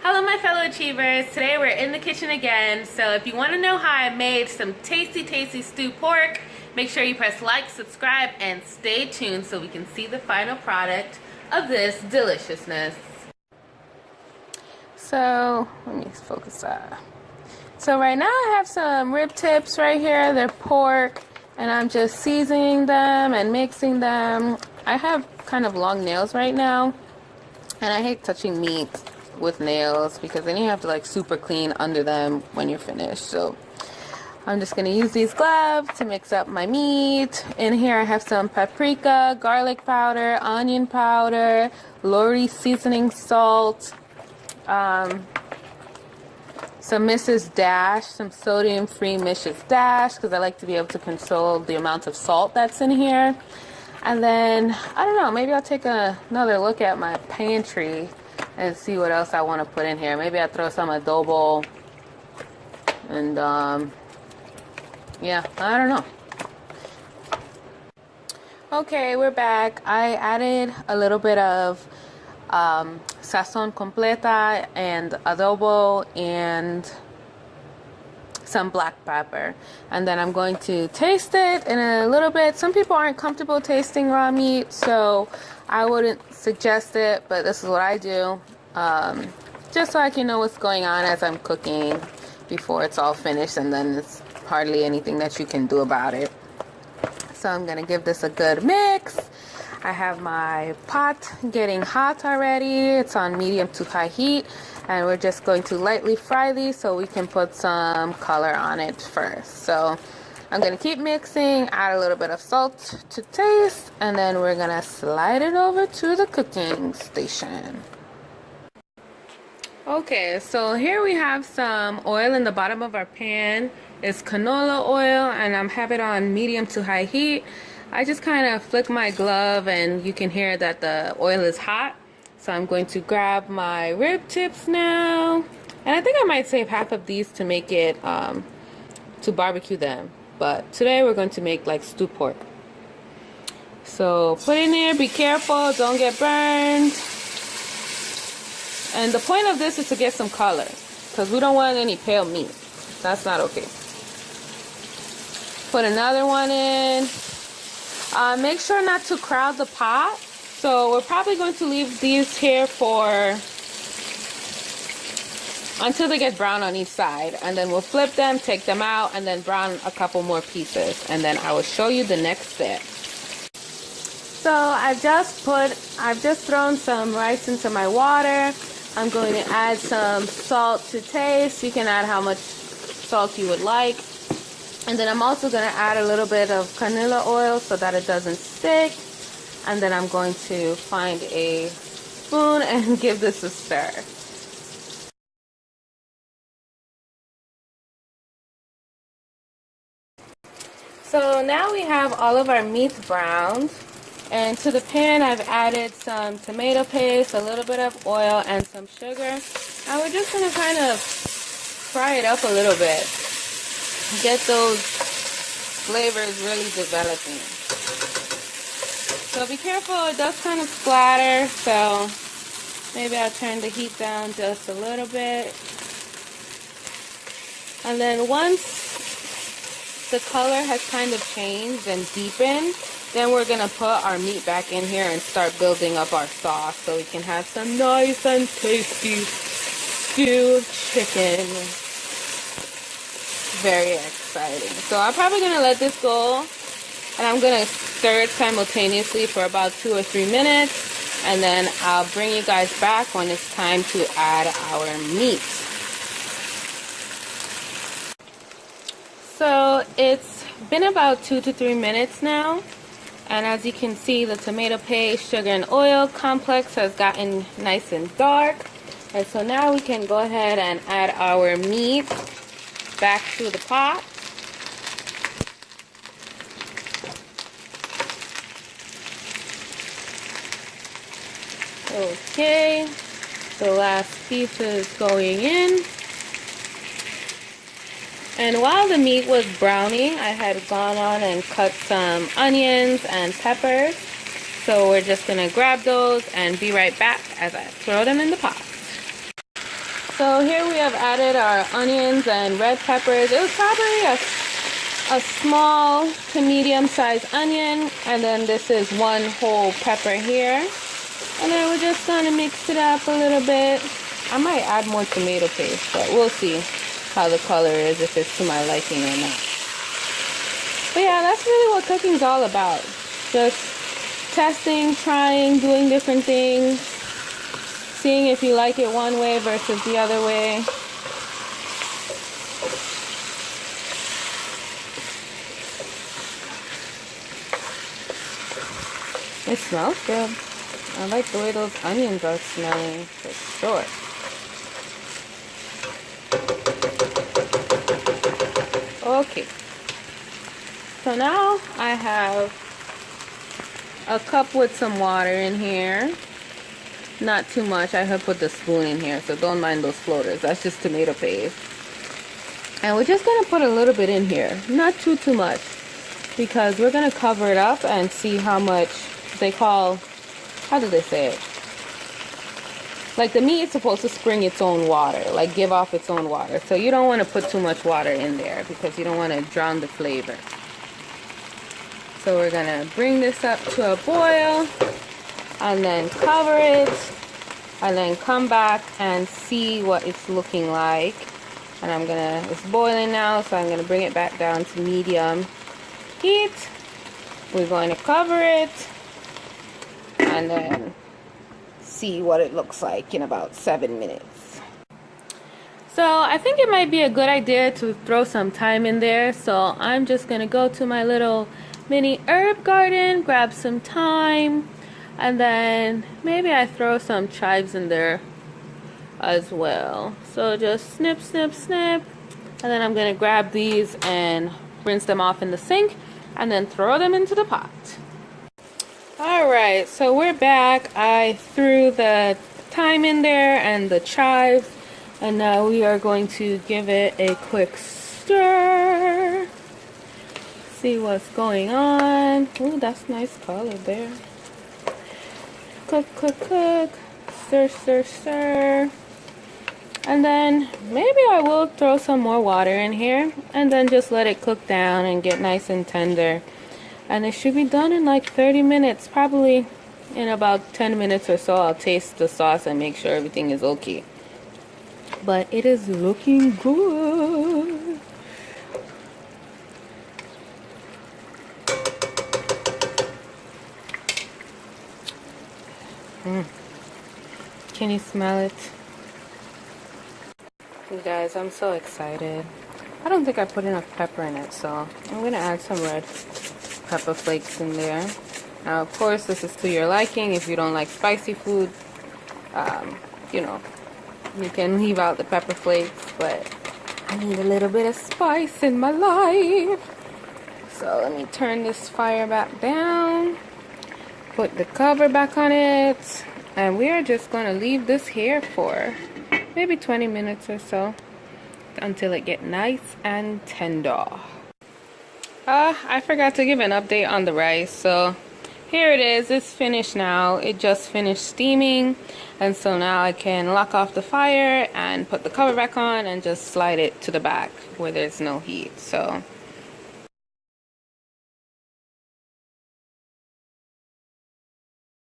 Hello my fellow achievers, today we're in the kitchen again, so if you want to know how I made some tasty stewed pork, make sure you press like, subscribe, and stay tuned so we can see the final product of this deliciousness. So, let me focus that. So right now I have some rib tips right here, they're pork, and I'm just seasoning them and mixing them. I have kind of long nails right now, and I hate touching meat with nails because then you have to like super clean under them when you're finished. So I'm just gonna use these gloves to mix up my meat. In here I have some paprika, garlic powder, onion powder, Lori seasoning salt, some Mrs. Dash, some sodium free Mrs. Dash because I like to be able to control the amount of salt that's in here. And then I don't know, maybe I'll take another look at my pantry and see what else I want to put in here. Maybe I'll throw some adobo. And, yeah, I don't know. Okay, we're back. I added a little bit of sazon completa and adobo and some black pepper. And then I'm going to taste it in a little bit. Some people aren't comfortable tasting raw meat, so I wouldn't suggest it, but this is what I do. Just so I can know what's going on as I'm cooking before it's all finished, and then it's hardly anything that you can do about it. So I'm gonna give this a good mix. I have my pot getting hot already. It's on medium to high heat, and we're just going to lightly fry these so we can put some color on it first. So I'm gonna keep mixing, add a little bit of salt to taste, and then we're gonna slide it over to the cooking station. Okay, so here we have some oil in the bottom of our pan. It's canola oil, and I have it on medium to high heat. I just kind of flick my glove and you can hear that the oil is hot. So I'm going to grab my rib tips now. And I think I might save half of these to make it, to barbecue them. But today we're going to make like stewed pork. So put in there, be careful, don't get burned. And the point of this is to get some color, because we don't want any pale meat. That's not okay. Put another one in. Make sure not to crowd the pot. So we're probably going to leave these here for until they get brown on each side, and then we'll flip them, take them out, and then brown a couple more pieces, and then I will show you the next step. So I've just thrown some rice into my water. I'm going to add some salt to taste. You can add how much salt you would like. And then I'm also going to add a little bit of canola oil so that it doesn't stick. And then I'm going to find a spoon and give this a stir. So now we have all of our meats browned. And to the pan I've added some tomato paste, a little bit of oil, and some sugar. And we're just going to kind of fry it up a little bit. Get those flavors really developing. So be careful, it does kind of splatter, so maybe I'll turn the heat down just a little bit. And then once the color has kind of changed and deepened, then we're going to put our meat back in here and start building up our sauce so we can have some nice and tasty stewed chicken. Very exciting. So I'm probably going to let this go, and I'm going to stir it simultaneously for about 2 or 3 minutes, and then I'll bring you guys back when it's time to add our meat. So it's been about 2 to 3 minutes now. And as you can see, the tomato paste, sugar, and oil complex has gotten nice and dark. And so now we can go ahead and add our meat back to the pot. Okay, the last piece is going in. And while the meat was browning, I had gone on and cut some onions and peppers. So we're just going to grab those and be right back as I throw them in the pot. So here we have added our onions and red peppers. It was probably a small to medium-sized onion, and then this is one whole pepper here. And then we're just gonna mix it up a little bit. I might add more tomato paste, but we'll see how the color is, if it's to my liking or not. But yeah, that's really what cooking's all about. Just testing, trying, doing different things, seeing if you like it one way versus the other way. It smells good. I like the way those onions are smelling, for sure. Okay. So now I have a cup with some water in here. Not too much. I have put the spoon in here, so don't mind those floaters. That's just tomato paste. And we're just going to put a little bit in here. Not too much. Because we're going to cover it up and see how much they call... How do they say it? Like the meat is supposed to spring its own water. Like give off its own water. So you don't want to put too much water in there because you don't want to drown the flavor. So we're going to bring this up to a boil. And then cover it. And then come back and see what it's looking like. And it's boiling now. So I'm going to bring it back down to medium heat. We're going to cover it. And then see what it looks like in about 7 minutes. So I think it might be a good idea to throw some thyme in there. So I'm just gonna go to my little mini herb garden, grab some thyme, and then maybe I throw some chives in there as well. So just snip, snip, snip, and then I'm gonna grab these and rinse them off in the sink and then throw them into the pot. Alright, so we're back. I threw the thyme in there and the chives, and now we are going to give it a quick stir. See what's going on. Ooh, that's nice color there. Cook, cook, cook. Stir, stir, stir. And then maybe I will throw some more water in here and then just let it cook down and get nice and tender. And it should be done in like 30 minutes. Probably in about 10 minutes or so I'll taste the sauce and make sure everything is okay. But it is looking good. Can you smell it? You guys, I'm so excited. I don't think I put enough pepper in it, so I'm gonna add some red pepper flakes in there. Now, of course, this is to your liking. If you don't like spicy food, you know, you can leave out the pepper flakes, but I need a little bit of spice in my life. So let me turn this fire back down, put the cover back on it, and we are just going to leave this here for maybe 20 minutes or so until it gets nice and tender. I forgot to give an update on the rice. So here it is. It's finished now. It just finished steaming, and so now I can lock off the fire and put the cover back on and just slide it to the back where there's no heat. So